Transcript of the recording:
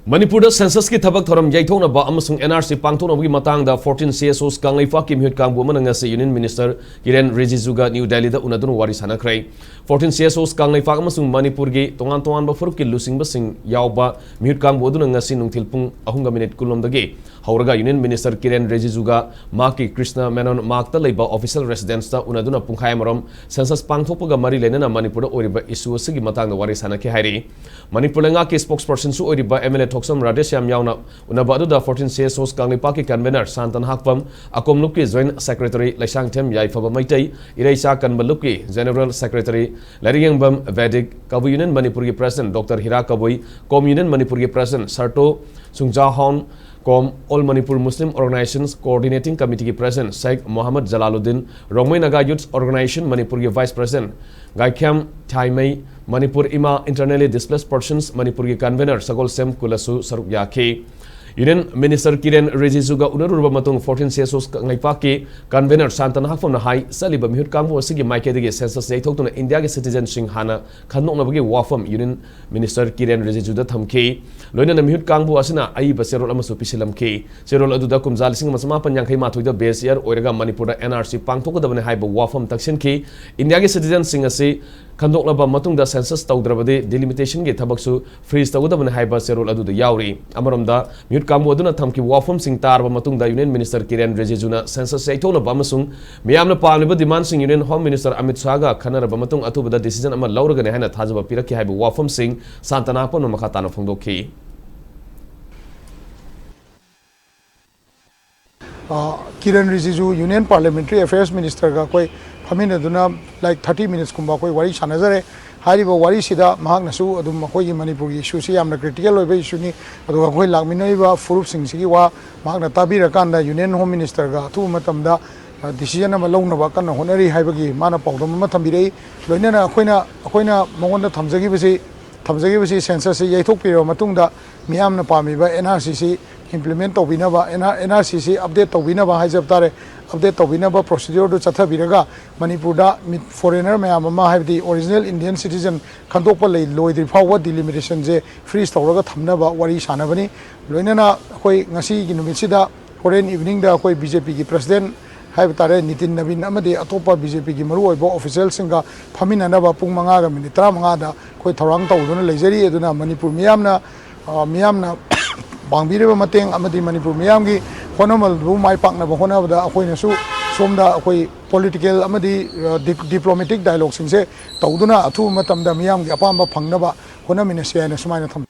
Manipur census ki thabak thoram yaithona ba amasung NRC pangthona gi matang da 14 CSOs KANGLEIPAK ki MEEHUT KANGBU manangasi Union Minister KIREN RIJIJU ga New Delhi da unadun wari sanakrai 14 CSOs KANGLEIPAK amasung Manipur gi tongan ba furup ki lusing ba sing yawba MEEHUT KANGBU aduna ngasi nungthil pung 3 minute kulom dagi hauraga Union Minister KIREN RIJIJU ga maki Krishna Menon makta leiba official residence da unaduna pungkhai marom census pangthokpa ga mari lenana Manipur da oriba issue asigi matang da wari sanaki hairi Manipur lenga ki spokesperson su oriba MLA Thoksam Radesham yauna unabadu da 14 CSOs KANGLEIPAK ki convener Santan Hakpam akom lukki joint secretary Laisang Them Yaifaba Maitai Iraisa Kanbalukki general secretary Laringbam Vedic Kabu Union Manipur ki president Dr Hira Kabui Com Union Manipur ki president Sarto Sungjahon Com All Manipur Muslim Organizations Coordinating Committee ki president Sheikh Muhammad Jalaluddin Rongmai Naga Youth Organization Manipur ki vice president Gaikyam Thaimei Manipur Ima Internally Displaced Persons Manipur ki convener Sagol Sem Kulasu Saruk Yaki Union Minister KIREN RIJIJU ga unaruba matung 14 CSOs KANGLEIPAK ki convener Santan Hakpam na hai saliba MEEHUT KANGBU asigi maikedi census yaithokuna India ki citizen sing hana khanoknabagi wafam Union Minister KIREN RIJIJU da thamki loinana MEEHUT KANGBU asina ai baserol amasu pisilamki serol aduda kumjal sing masama panyankhai mathoi da base year oiraga Manipur da NRC pangthokadabane haiba wafam taksinki India ki citizen sing asi khandoknaba matung da census tawdrabade delimitation ge thabaksu freeze tawdabane haiba serol aduda yauri amaramda MEEHUT KANGBU aduna thamki wafam sing tarba matung da Union Minister KIREN RIJIJU na census yaithona bamasung miyamna pamliba demand sing Union Home Minister Amit Shah ga khanaraba matung atubada decision ama lauragane haina thajaba piraki haiba wafam sing Santana Hakpam makha tana phongdokhi KIREN RIJIJU Union Parliamentary Affairs Minister ga koi famine duna like 30 minutes kumba koi wari sanajare hariba wari sida mahak nasu adum koi gi Manipur gi issue si amna critical oiba issue ni adu koi lagminaiba furup sing sigi wa mahak na tabira kan da Union Home Minister ga thu matam da decision ama launaba kan honari haibagi mana pawdam ma thambirei loinana akoina mongonda thamjagi basi census si yaithok piro matungda miyamna pamiba NRC implement tobinaba NRC update tobinaba haijab tare update tobinaba procedure do chathabiraga Manipur da foreigner mayam ma haibdi original Indian citizen khandokpa lei loidri fawa delimitation je freeze tawraga thamnaba wari sanabani loinana khoi ngasi gi numisida foreign evening da khoi BJP gi president haib tare Nitin Navin amadi atopa BJP gi maru oibo official singa phaminanaba pung 5 ga minute 35 da khoi thorang tawduna leijari aduna Manipur miyamna Bangbiriba mateng amadi Manipur miyamgi honamal bu mai pakna ba honabada akoina su somda akoi political amadi diplomatic dialogue singse tawduna athu matamda miyamgi apamba phangnaba honamina siana sumaina tham